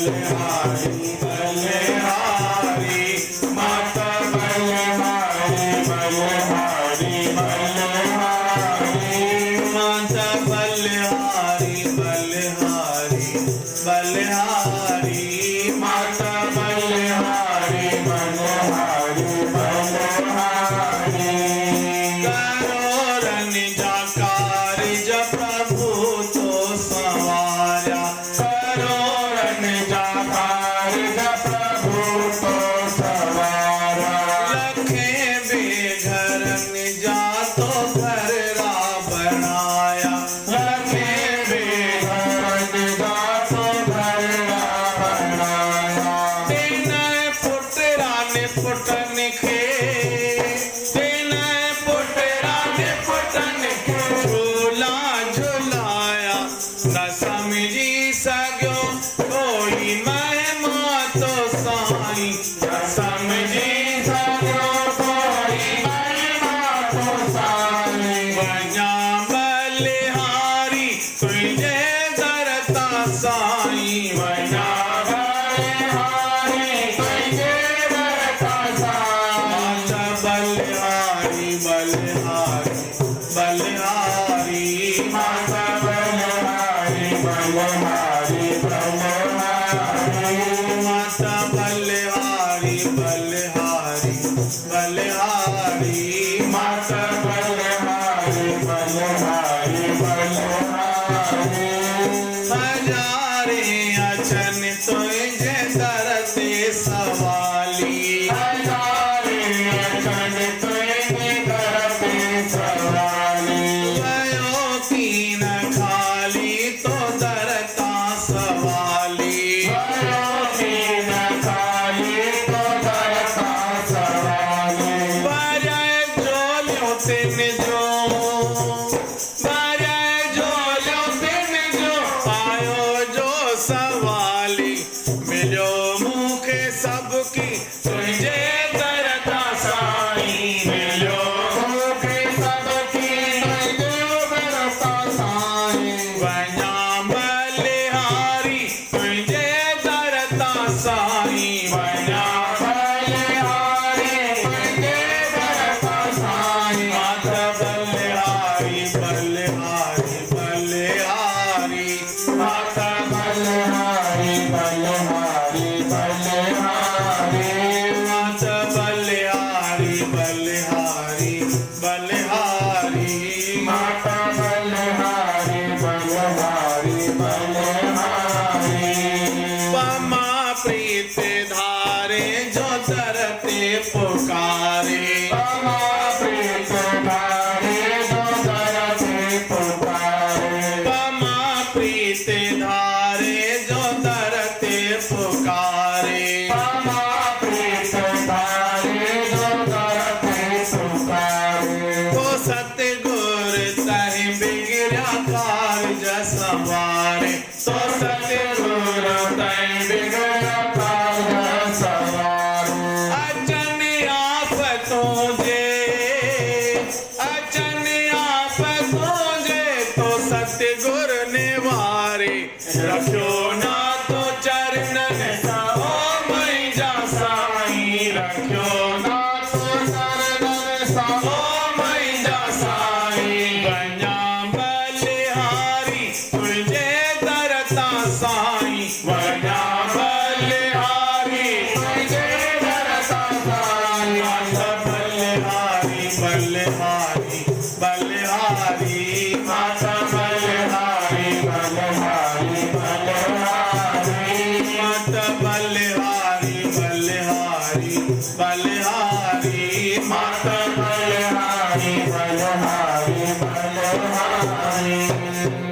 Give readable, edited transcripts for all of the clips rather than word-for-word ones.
बलिहारी बलिहारी माता बलिहारी बलिहारी बलिहारी माता बलिहारी बलिहारी बलिहारी माता बलिहारी बलिहारी बलिहारी करो रन जाकार जब प्रभु तो सवारा करो रन जाकार जब प्रभु तो सवारा लखे बेघर जा तो घर रा बनाया लखे बेघर जा तो घर रा बनाया तीन पुटरा ने पुटन खे न समझी सको कोई महिमा तो साई न समझी सको कोई महिमा तो साई वञा बलिहारी तुझे दरता साई वञा बलिहारी तुझे दरता साई बलिहारी बलिहारी बलिहारी माता बलिहारी बलिहारी माता बलिहारी बलिहारी बलिहारी माता बलिहारी बलिहारी बलिहारी हजारे अचन तुझे दरते सवाली हजारे अचन तुझे दरते सवाली भयो कीन खाली तो दरता सवाली भयो कीन खाली तो दरता सवाली बजाय जोलियों तिन जो बजाय जोलियों तिन जो आयो जो सवाली मिलो मुखे सबकी तुझे दरता साई मिलो मुखे सबकी तुझे दरता साई वञा बलिहारी तुझे दरता साई वञा बलिहारी तुझे दरता साई माता बलिहारी बलिहारी बलिहारी माता बलिहारी बलिहारी बलिहारी माता बलिहारी बलिहारी बलिहारी माता बलिहारी बलिहारी बलिहारी पमा प्रीत धारे जो दरते पुकारे पमा प्रीत धारे जो दरते पुकारे पमा प्रीत धारे जो दरते पुकारे पमा प्रीत धारे जो दरते पुकारे तो सतगुर तहि बिगड़ा कारज सवारे तो सतगुर तहि बिगड़ा कारज सवारे अचन आफतों जे अचन आफतों जे तो सतगुर निवारे रखो ना तो चरणन ओ मैया साई रखो ना तो चरणन ओ मैया साई वञा बलिहारी तुझे दरता साई वञा बलिहारी तुझे दरता साई माता बलिहारी बलिहारी बलिहारी माता बलिहारी बलिहारी बलिहारी माता बलिहारी बलिहारी बलिहारी माता बलिहारी बलिहारी बलिहारी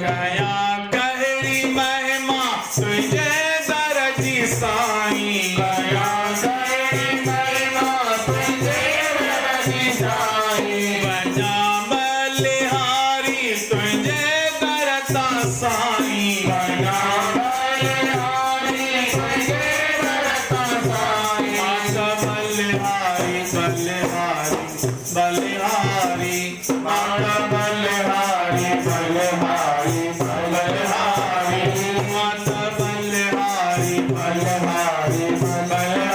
गया कहरी महिमा तुझे दरती साई गया कहरी महिमा तुझे दरती साई वञा बलिहारी तुझे दरता साई वञा बलिहारी तुझे दरता साई माता बलिहारी बलिहारी बलिहारी माता बलिहारी बलिहारी बलिहारी माता बलिहारी बलहारी बलहारी